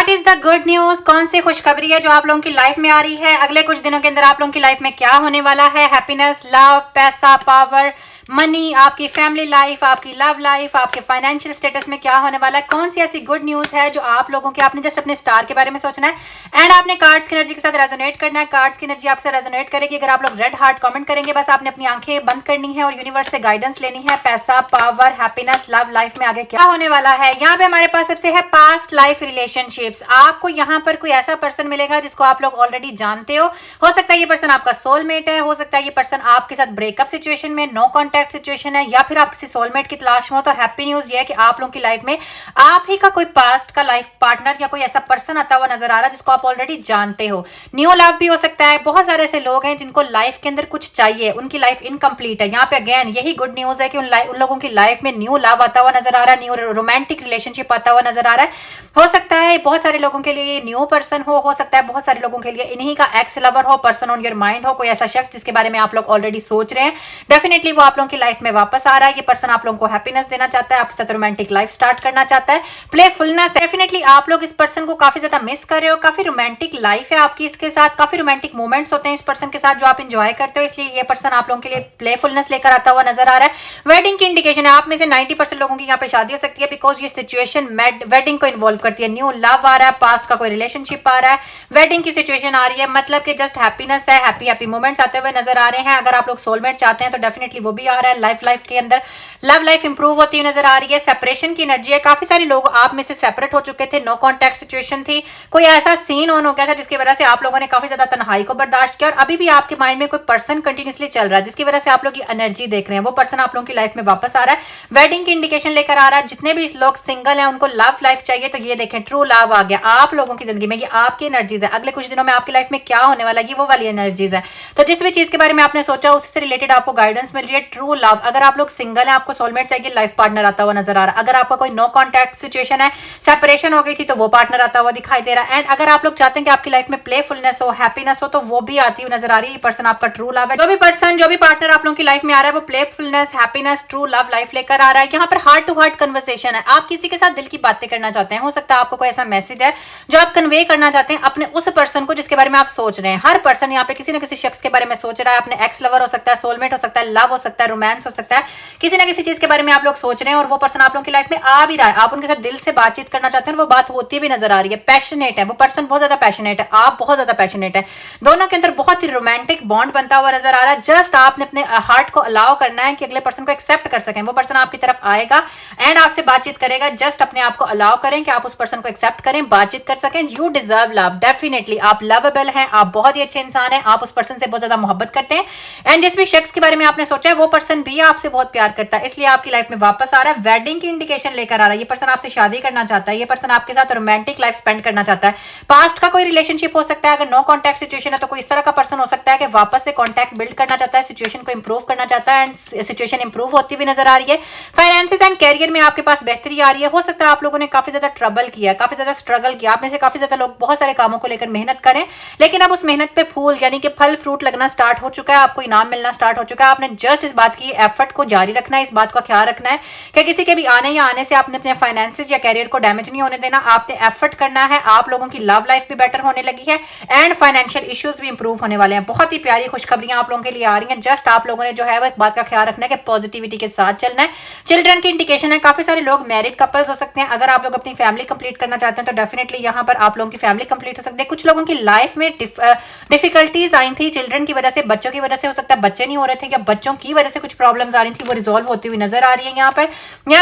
What is the good news? कौन सी खुशखबरी है जो आप लोगों की लाइफ में आ रही है? अगले कुछ दिनों के अंदर आप लोगों की लाइफ में क्या होने वाला है? हैप्पीनेस, लव, पैसा, पावर, मनी, आपकी फैमिली लाइफ, आपकी लव लाइफ, आपके फाइनेंशियल स्टेटस में क्या होने वाला है? कौन सी ऐसी गुड न्यूज है जो आप लोगों के, आपने जस्ट अपने स्टार के बारे में सोचना है एंड आपने कार्ड्स की एनर्जी के साथ रेजोनेट करना है। कार्ड्स की एनर्जी आपसे रेजोनेट करेगी। अगर आप लोग रेड हार्ट कमेंट करेंगे, बस आपने अपनी आंखें बंद करनी है और यूनिवर्स से गाइडेंस लेनी है। पैसा, पावर, हैप्पीनेस, लव लाइफ में आगे क्या होने वाला है? यहाँ पे हमारे पास सबसे है पास्ट लाइफ रिलेशनशिप्स। आपको यहाँ पर कोई ऐसा पर्सन मिलेगा जिसको आप लोग ऑलरेडी जानते हो सकता है ये पर्सन आपका सोलमेट है, हो सकता है ये पर्सन आपके साथ ब्रेकअप सिचुएशन में, नो कॉन्टैक्ट सिचुएशन है, या फिर आप किसी सोलमेट की तलाश में हो। तो हैप्पी न्यूज ये है कि आप लोगों की लाइफ में आप ही का कोई पास्ट का लाइफ पार्टनर या कोई ऐसा पर्सन आता हुआ नजर आ रहा है जिसको आप ऑलरेडी जानते हो। न्यू लव भी हो सकता है। बहुत सारे ऐसे लोग हैं जिनको लाइफ के अंदर कुछ चाहिए, उनकी लाइफ इनकम्प्लीट है। यहाँ पे अगेन यही गुड न्यूज है कि उन लोगों की लाइफ में न्यू लव आता हुआ नजर आ रहा है, न्यू रोमांटिक रिलेशनशिप आता हुआ नजर आ रहा है। हो सकता है बहुत सारे लोगों के लिए न्यू पर्सन हो सकता है बहुत सारे लोगों के लिए इन्हीं का एक्स लवर हो, पर्सन ऑन योर माइंड हो, कोई ऐसा शख्स जिसके बारे में आप लोग ऑलरेडी सोच रहे हैं। डेफिनेटली वो आप लोगों की लाइफ में वापस आ रहा है। ये पर्सन आप लोगों को हैप्पीनेस देना चाहता है, आपके साथ रोमांटिक लाइफ स्टार्ट करना चाहता है, प्लेफुलनेस। डेफिनेटली आप लोग इस पर्सन को काफी ज्यादा मिस कर रहे हो। काफी रोमांटिक लाइफ है आपकी इसके साथ, काफी रोमांटिक मोमेंट्स होते हैं इस पर्सन के साथ जो आप इंजॉय करते हो, इसलिए ये पर्सन आप लोगों के लिए प्लेफुलनेस लेकर आता हुआ नजर आ रहा है। वेडिंग की इंडिकेशन है। आप में से 90% लोगों की यहाँ पे शादी हो सकती है बिकॉज ये सिचुएशन वेडिंग को इन्वॉल्व करती है। न्यू लव आ रहा है, पास्ट का कोई रिलेशनशिप आ रहा है, वेडिंग की सिचुएशन आ रही है, मतलब कि जस्ट हैप्पीनेस है, हैप्पी मोमेंट्स आते हुए नजर आ रहे हैं। अगर आप लोग सोलमेट चाहते हैं तो डेफिनेटली वो भी आ रहा है। लाइफ के अंदर लव लाइफ इंप्रूव होती हुई नजर आ रही है। सेपरेशन की एनर्जी है। काफी सारे लोग आप में से सेपरेट हो चुके थे, नो कॉन्टैक्ट सिचुएशन थी, कोई ऐसा सीन ऑन हो गया था जिसकी वजह से आप लोगों ने काफी ज्यादा तन्हाई को बर्दाश्त किया और अभी भी आपके माइंड में कोई पर्सन कंटिन्यूसली चल रहा है जिसकी वजह से आप लोग की एनर्जी देख रहे हैं। वो पर्सन आप लोगों की लाइफ में वापस आ रहा है, वेडिंग की इंडिकेशन लेकर आ रहा है। जितने भी लोग सिंगल हैं उनको लव लाइफ चाहिए तो ये देखें ट्रू लव आ गया आप लोगों की जिंदगी में। ये आपकी एनर्जीज है। अगले कुछ दिनों में आपकी लाइफ में क्या होने वाला है ये वो वाली एनर्जीज है। तो जिस भी चीज के बारे में आपने सोचा उससे रिलेटेड आपको गाइडेंस मिल रही है। ट्रू लव, अगर आप लोग सिंगल हैं, आपको सोलमेट चाहिए, लाइफ पार्टनर आता हुआ नजर आ रहा है। अगर आपका कोई नो कॉन्टैक्ट सिचुएशन है, सेपरेशन हो गई थी, तो वो पार्टनर आता हुआ दिखाई दे रहा है। एंड अगर आप लोग चाहते हैं कि आपकी लाइफ में प्लेफुलनेस हो, हैप्पीनेस हो, तो वो भी आती हुई नजर आ रही है। पर्सन आपका ट्रू लव है। जो भी पार्टनर आप लोगों की लाइफ में आ रहा है वो playfulness, happiness, true love life लेकर आ रहा है। यहाँ पर हार्ट टू हार्ट कन्वर्सेशन है। आप किसी के साथ दिल की बातें करना चाहते हैं। हो सकता है आपको कोई ऐसा मैसेज है जो आप कन्वे करना चाहते हैं अपने उस पर्सन को जिसके बारे में आप सोच रहे हैं। हर पर्सन यहाँ पे किसी ना किसी शख्स के बारे में सोच रहा है। अपने एक्स लवर हो सकता है, सोलमेट हो सकता है, लव हो सकता है, रोमांस हो सकता है, किसी ना किसी चीज के बारे में आप लोग सोच रहे हैं और वो पर्सन आप लोगों की लाइफ में आ भी रहा है। आप उनके साथ दिल से बातचीत करना चाहते हैं, वो बात होती भी नजर आ रही है। पैशनेट है वो पर्सन, बहुत ज्यादा पैशनेट है, आप बहुत ज्यादा पैशनेट है। दोनों के अंदर बहुत ही रोमांटिक बॉन्ड बनता हुआ नजर आ रहा है। जस्ट आपने अपने हार्ट को अलाउ करना है कि अगले पर्सन को एक्सेप्ट कर सकें। वो पर्सन आपकी तरफ आएगा एंड आपसे बातचीत करेगा। जस्ट अपने आप को अलाउ करें कि आप उस पर्सन को एक्सेप्ट करें, बातचीत कर सकें। You deserve love. डेफिनेटली आप लवेबल हैं, आप बहुत ही अच्छे इंसान हैं, आप उस पर्सन से बहुत ज्यादा मोहब्बत करते हैं। एंड जिस भी शख्स के बारे में आपने सोचा है वो पर्सन भी आपसे बहुत प्यार करता है, इसलिए आपकी लाइफ में वापस आ रहा है। वेडिंग की इंडिकेशन लेकर आ रहा है। ये पर्सन आपसे शादी करना चाहता है, ये पर्सन आपके साथ रोमांटिक लाइफ स्पेंड करना चाहता है। पास्ट का कोई रिलेशनशिप हो सकता है। अगर नो कॉन्टैक्ट सिचुएशन है तो कोई इस तरह का पर्सन हो सकता है कि वापस से कॉन्टैक्ट बिल्ड करना चाहता है, सिचुएशन को इंप्रूव करना चाहता है एंड सिचुएशन इंप्रूव होती हुई नजर आ रही है। फाइनेंसेस एंड कैरियर में आपके पास बेहतरी आ रही है। हो सकता है आप लोगों ने काफी ज्यादा ट्रबल किया, काफी ज्यादा स्ट्रगल किया। आप में से काफी ज्यादा लोग बहुत सारे कामों को लेकर मेहनत करें, लेकिन अब उस मेहनत पे फूल यानी कि फल फ्रूट लगना स्टार्ट हो चुका है, आपको इनाम मिलना स्टार्ट हो चुका है। आपने जस्ट इस बात की एफर्ट को जारी रखना है, इस बात का ख्याल रखना है कि किसी के भी आने से आपने अपने फाइनेंसेस या कैरियर को डैमेज नहीं होने देना। आपने एफर्ट करना है। आप लोगों की लव लाइफ भी बेटर होने लगी है एंड फाइनेंशियल इश्यूज भी इंप्रूव होने वाले हैं। बहुत ही प्यारी खुशखबरियां आप लोगों के लिए आ रही हैं। जस्ट आप लोगों ने जो है वो एक बात का ख्याल रखना है कि पॉजिटिविटी के साथ चलना है। चिल्ड्रन की इंडिकेशन है। काफी सारे लोग मैरिड कपल्स हो सकते हैं। अगर आप लोग अपनी फैमिली कंप्लीट करना चाहते हैं तो डेफिनेटली यहाँ पर आप लोगों की फैमिली कंप्लीट हो सकती है। कुछ लोगों की लाइफ में डिफिकल्टीज आई थी चिल्ड्रन की वजह से, बच्चों की वजह से, हो सकता है बच्चे नहीं हो रहे थे या बच्चों की वजह से कुछ प्रॉब्लम्स आ रही थी, वो रिजॉल्व होती हुई नजर आ रही है। यहाँ पे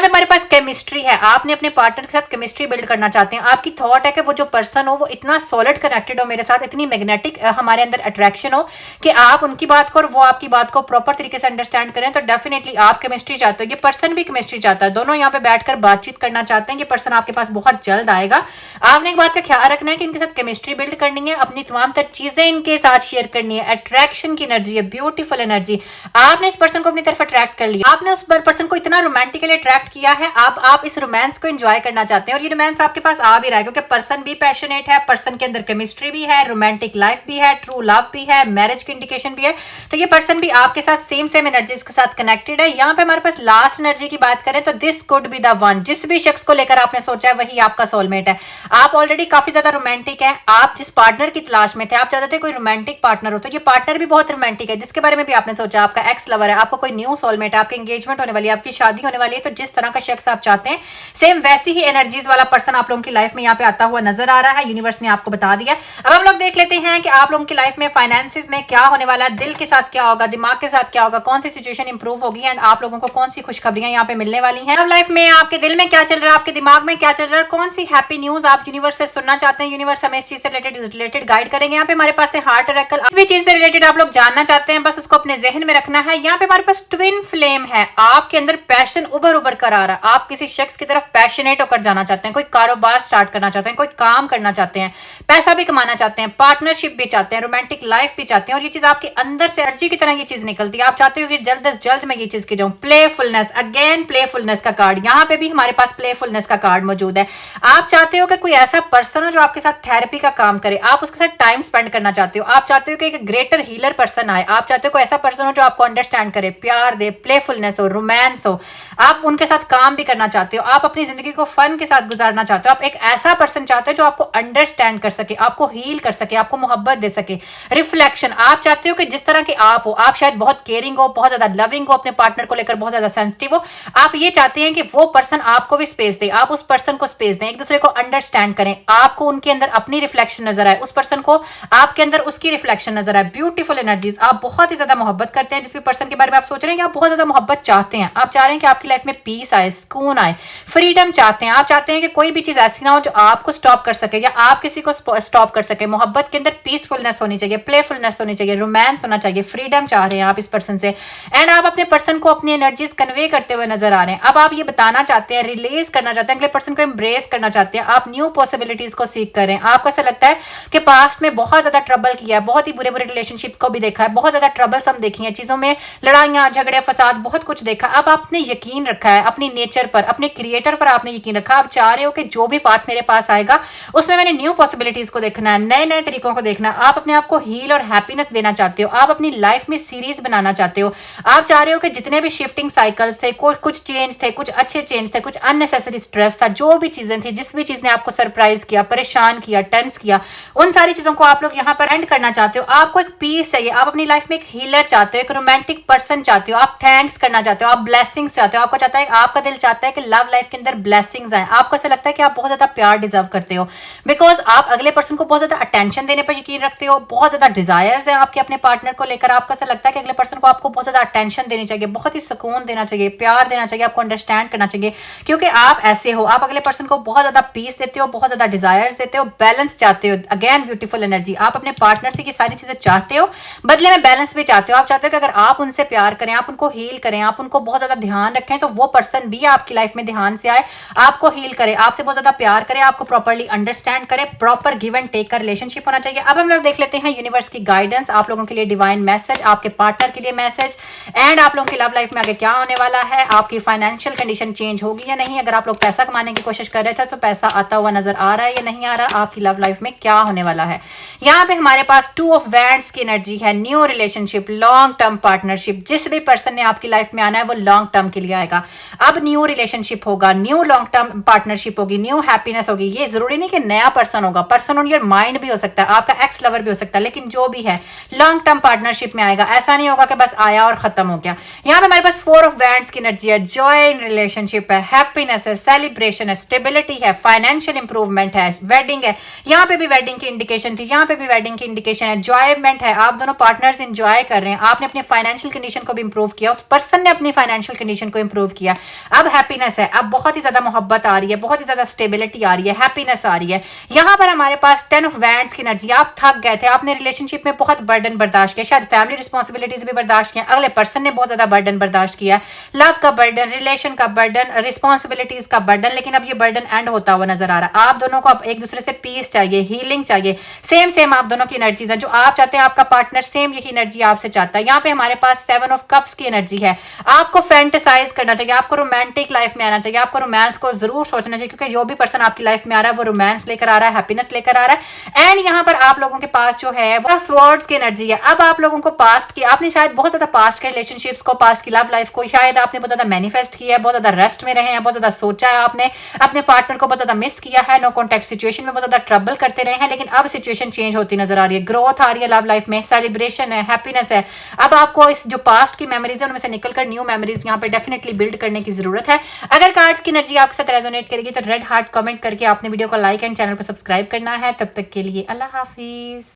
हमारे पास केमिस्ट्री है। आपने अपने पार्टनर के साथ केमिस्ट्री बिल्ड करना चाहते हैं। आपकी थॉट है कि वो जो पर्सन हो वो इतना सॉलिड कनेक्टेड हो मेरे साथ, इतनी मैग्नेटिक हमारे अंदर अट्रैक्शन हो कि आप उनकी बात को और वो आपकी बात को प्रॉपर तरीके से अंडरस्टैंड करें। तो डेफिनेटली आप केमिस्ट्री चाहते हो, ये पर्सन भी केमिस्ट्री चाहता है, दोनों यहाँ पे बैठकर बातचीत करना चाहते हैं। ये पर्सन आपके पास बहुत जल्द आएगा। आपने एक बात का ख्याल रखना है कि इनके साथ केमिस्ट्री बिल्ड करनी है, अपनी तमाम चीजें इनके साथ शेयर करनी है। अट्रैक्शन की एनर्जी है, ब्यूटीफुल एनर्जी। आपने इस पर्सन को को अपनी तरफ अट्रैक्ट कर लिया, आपने उस पर्सन को इतना रोमांटिकली अट्रैक्ट किया है, आप इस रोमांस को एंजॉय करना चाहते हैं और ये रोमांस आपके पास आ भी रहा है क्योंकि पर्सन भी पैशनेट है, पर्सन के अंदर केमिस्ट्री भी है, रोमांटिक लाइफ भी है, ट्रू लव भी है, मैरिज की इंडिकेशन भी है। तो ये पर्सन भी आपके साथ सेम एनर्जीज के साथ कनेक्टेड है। यहाँ पे हमारे पास लास्ट एनर्जी की बात करें तो this could be the one. जिस भी शख्स को लेकर आपने सोचा है वही आपका सोलमेट है। आप ऑलरेडी काफी ज्यादा रोमांटिक है, आप जिस पार्टनर की तलाश में थे, आप चाहते थे कोई रोमांटिक पार्टनर हो, तो ये पार्टनर भी बहुत रोमांटिक है जिसके बारे में भी आपने सोचा आपका एक्स लवर है, आपको कोई न्यू सोलमेट है, आपकी एंगेजमेंट होने वाली है, आपकी शादी होने वाली है। तो जिस तरह का शख्स आप चाहते हैं सेम वैसी ही एनर्जीज वाला पर्सन आप लोगों की लाइफ में यहाँ पे आता हुआ नजर आ रहा है। यूनिवर्स ने आपको बता दिया। अब हम लोग देख लेते हैं कि आप लोगों की लाइफ में फाइनेंसिस में क्या होने वाला है, दिल के साथ क्या होगा, दिमाग के साथ क्या होगा, कौन सी सिचुएशन इंप्रूव होगी एंड आप लोगों को कौन सी खुशखबरियां यहाँ पे मिलने वाली हैं। अब लाइफ में आपके दिल में क्या चल रहा है, आपके दिमाग में क्या चल रहा है, कौन सी हैप्पी न्यूज आप यूनिवर्स से सुनना चाहते हैं। यूनिवर्स हमें इस चीज से रिलेटेड गाइड करेंगे। यहाँ पे हमारे पास है हार्ट ऑरेकल। किसी भी चीज से रिलेटेड आप लोग जानना चाहते हैं बस उसको अपने जहन में रखना है। यहाँ पे हमारे पास ट्विन फ्लेम है, आपके अंदर पैशन उभर कर आ रहा है, आप किसी शख्स की तरफ पैशनेट होकर जाना चाहते हैं, कोई कारोबार स्टार्ट करना चाहते हैं, कोई काम करना चाहते हैं, पैसा भी कमाना चाहते हैं, पार्टनरशिप भी चाहते हैं, रोमांटिक लाइफ भी चाहते हैं और ये चीज आपके अंदर से एनर्जी की तरह ये चीज निकलती है। आप चाहते हो कि जल्द से जल्द मैं ये चीज की जाऊं। प्लेफुलनेस, अगेन प्लेफुलनेस का कार्ड, यहाँ पे भी हमारे पास प्लेफुलनेस का कार्ड मौजूद है। आप चाहते हो कि कोई ऐसा पर्सन हो जो आपके साथ थेरेपी का काम करे, आप उसके साथ टाइम स्पेंड करना चाहते हो, आप चाहते हो कि एक ग्रेटर हीलर पर्सन आए, आप चाहते हो कोई ऐसा पर्सन हो जो आपको अंडरस्टैंड करे, प्यार दे, प्लेफुलनेस हो, रोमांस हो, आप उनके साथ काम भी करना चाहते हो, आप अपनी जिंदगी को फन के साथ गुजारना चाहते हो, आप एक ऐसा पर्सन चाहते हो जो आपको अंडरस्टैंड कर सके, आपको हील कर सके, आपको मोहब्बत दे सके। रिफ्लेक्शन, आप चाहते हो कि जिस तरह के आप हो, आप शायद बहुत केयरिंग हो, बहुत ज्यादा लविंग हो, अपने पार्टनर को लेकर बहुत ज्यादा सेंसिटिव हो, आप ये चाहते हैं कि वो पर्सन आपको भी स्पेस दे, आप उस पर्सन को स्पेस दें, एक दूसरे को अंडरस्टैंड करें, आपको उनके अंदर अपनी रिफ्लेक्शन नजर आए, उस पर्सन को आपके अंदर उसकी रिफ्लेक्शन नजर आए। ब्यूटीफुल एनर्जीज, आप बहुत ही ज्यादा मोहब्बत करते हैं, जिस भी पर्सन के बारे में आप सोच रहे हैं कि आप बहुत ज्यादा मोहब्बत चाहते हैं, आप चाह रहे हैं कि आपकी लाइफ में पीस आए, सुकून आए, फ्रीडम चाहते हैं, आप चाहते हैं कि कोई भी चीज ऐसी ना हो जो आपको स्टॉप कर सके या आप किसी को स्टॉप कर सके। मोहब्बत के अंदर पीसफुलनेस होनी चाहिए, प्लेफुलनेस होनी चाहिए, रोमांस होना चाहिए, फ्रीडम चाह रहे हैं आप इस पर्सन से एंड आप अपने पर्सन को अपनी एनर्जीज कन्वे करते हुए नजर आ रहे हैं। अब आप ये बताना चाहते हैं, रिलीज करना चाहते हैं, अगले पर्सन को एम्ब्रेस करना चाहते हैं, आप न्यू पॉसिबिलिटीज को सीख कर रहे हैं। आपको ऐसा लगता है कि पास्ट में बहुत ज्यादा ट्रबल किया है, बहुत ही बुरे रिलेशनशिप को भी देखा है, बहुत ज्यादा ट्रबल्स हम देखी है, चीजों में लड़ाइयां झगड़े फसाद बहुत कुछ देखा। अब आपने यकीन रखा है अपनी नेचर पर, अपने क्रिएटर पर आपने यकीन रखा। आप चाह रहे हो कि जो भी पाथ मेरे पास आएगा उसमें मैंने न्यू पॉसिबिलिटीज को देखना है, नए नए तरीकों को देखना है। आप अपने आप को हील और हैप्पीनेस देना चाहते हो, आप अपनी लाइफ में सीरीज बनाना चाहते हो। आप चाह रहे हो कि जितने भी शिफ्टिंग साइकिल्स थे, कुछ चेंज थे, कुछ अच्छे चेंज थे, कुछ अननेसेसरी स्ट्रेस था, जो भी चीजें थी, जिस भी चीज ने आपको सरप्राइज किया, परेशान किया, टेंस किया, उन सारी चीजों को आप लोग यहाँ पर एंड करना चाहते हो। आपको एक पीस चाहिए, आप अपनी लाइफ में एक हीलर चाहते हो, एक रोमांटिक पर्सन चाहते हो, आप थैंक्स करना चाहते हो, आप ब्लेसिंग्स चाहते हो। आपको चाहता है, आपका दिल चाहता है कि लव लाइफ के अंदर ब्लेसिंग्स आए। आपको ऐसा लगता है कि आप बहुत ज्यादा प्यार डिजर्व करते हो बिकॉज आप अगले पर्सन को बहुत ज्यादा अटेंशन देने पर यकीन रखते हो, बहुत ज्यादा डिजायर्स हैं आपके अपने पार्टनर को लेकर। आपको ऐसा लगता है कि अगले पर्सन को आपको बहुत ज्यादा अटेंशन देनी चाहिए, बहुत ही सुकून देना चाहिए, प्यार देना चाहिए, आपको अंडरस्टैंड करना चाहिए क्योंकि आप ऐसे हो। आप अगले पर्सन को बहुत ज्यादा पीस देते हो, बहुत ज्यादा डिजायर्स देते हो, बैलेंस चाहते हो। अगेन ब्यूटीफुल एनर्जी, आप अपने पार्टनर से ये सारी चीजें चाहते हो, बदले में बैलेंस भी चाहते हो। आप चाहते हो कि अगर आप उनसे प्यार करें, आप उनको हील करें, आप उनको बहुत ज्यादा ध्यान रखें तो वो पर्सन भी आपकी लाइफ में ध्यान से आए, आपको हील करे, आपसे बहुत ज्यादा प्यार करे, आपको प्रॉपर्ली अंडरस्टैंड करे, प्रॉपर गिव एंड टेक का रिलेशनशिप होना चाहिए। अब हम लोग देख लेते हैं यूनिवर्स की गाइडेंस, आप लोगों के लिए डिवाइन मैसेज, आपके पार्टनर के लिए मैसेज एंड आप लोगों की लव लाइफ में आगे क्या होने वाला है, आपकी फाइनेंशियल कंडीशन चेंज होगी या नहीं। अगर आप लोग पैसा कमाने की कोशिश कर रहे थे तो पैसा आता हुआ नजर आ रहा है या नहीं आ रहा, आपकी लव लाइफ में क्या होने वाला है। यहाँ पे हमारे पास 2 ऑफ वैंड्स की एनर्जी है, new relationship, long term partnership. जिस भी पर्सन ने आपकी लाइफ में आना है वो लॉन्ग टर्म के लिए आएगा। अब न्यू रिलेशनशिप होगा, न्यू लॉन्ग टर्म पार्टनरशिप होगी, न्यू हैप्पीनेस होगी। ये जरूरी नहीं कि नया पर्सन होगा, पर्सन ऑन योर माइंड भी हो सकता है, आपका एक्स लवर भी हो सकता है, लेकिन जो भी है लॉन्ग टर्म पार्टनरशिप में आएगा। ऐसा नहीं होगा कि बस आया और खत्म हो गया। यहाँ पे हमारे पास 4 ऑफ वैंड्स की एनर्जी है, जॉय इन रिलेशनशिप है, हैप्पीनेस है, सेलिब्रेशन है, स्टेबिलिटी है, फाइनेंशियल इंप्रूवमेंट है, वेडिंग है। यहाँ पे भी वेडिंग की इंडिकेशन थी, यहाँ पे भी वेडिंग की इंडिकेशन है, एंजॉयमेंट है, आप दोनों पार्टनर्स एंजॉय कर रहे हैं, आपने अपनी फाइनेंशियल कंडीशन को भी इंप्रूव किया, उस पर्सन ने अपनी फाइनेंशियल कंडीशन को इंप्रूव किया। अब हैप्पीनेस है, अब बहुत ही ज्यादा मोहब्बत आ रही है, बहुत ही ज्यादा स्टेबिलिटी आ रही है, हैप्पीनेस आ रही है। यहाँ पर हमारे पास 10 ऑफ वैंड्स की एनर्जी, आप थक गए थे, आपने रिलेशनशिप में बहुत बर्डन बर्दाश्त किया, शायद फैमिली रिस्पॉन्सिबिलिटीज भी बर्दाश्त किया, अगले पर्सन ने बहुत ज्यादा बर्डन बर्दाश्त किया, लव का बर्डन, रिलेशन का बर्डन, रिस्पॉन्सिबिलिटीज का बर्डन, लेकिन अब ये बर्डन एंड होता हुआ नजर आ रहा है। आप दोनों को अब एक दूसरे से पीस चाहिए, हीलिंग चाहिए, सेम आप दोनों की एनर्जीज है, जो आप चाहते हैं आपका पार्टनर सेम यही एनर्जी आपसे चाहता है। यहाँ पे हमारे पास 7 सेवन ऑफ कप्स की एनर्जी है। आपको फैंटेसाइज करना चाहिए, आपको रोमांटिक लाइफ में आना चाहिए, आपको रोमांस को जरूर सोचना चाहिए, क्योंकि जो भी पर्सन आपकी लाइफ में आ रहा है वो रोमांस लेकर आ रहा है, हैप्पीनेस लेकर आ रहा है। एंड यहाँ पर आप लोगों के पास जो है वो स्वॉर्ड्स की एनर्जी है। अब आप लोगों को पास्ट की, आपने शायद बहुत ज्यादा पास्ट के रिलेशनशिप्स को, पास्ट की लव लाइफ को शायद आपने बहुत ज्यादा मैनिफेस्ट किया है, बहुत ज्यादा रेस्ट में रहे हैं, बहुत ज्यादा सोचा है आपने, अपने पार्टनर को बहुत ज्यादा मिस किया है, नो कॉन्टेक्ट सिचुएशन में बहुत ज्यादा ट्रबल करते रहे हैं। लेकिन अब सिचुएशन चेंज होती नजर आ रही है, ग्रोथ आ रही है लव लाइफ में, सेलिब्रेशन है, हैप्पीनेस है। अब आपको इस जो पास्ट की मेमोरीज है उनमें से निकलकर न्यू मेमोरीज यहाँ पे डेफिनेटली बिल्ड करने की जरूरत है। अगर कार्ड्स की एनर्जी आपके साथ रेजोनेट करेगी तो रेड हार्ट कमेंट करके आपने वीडियो को लाइक एंड चैनल को सब्सक्राइब करना है। तब तक के लिए अल्लाह हाफिज।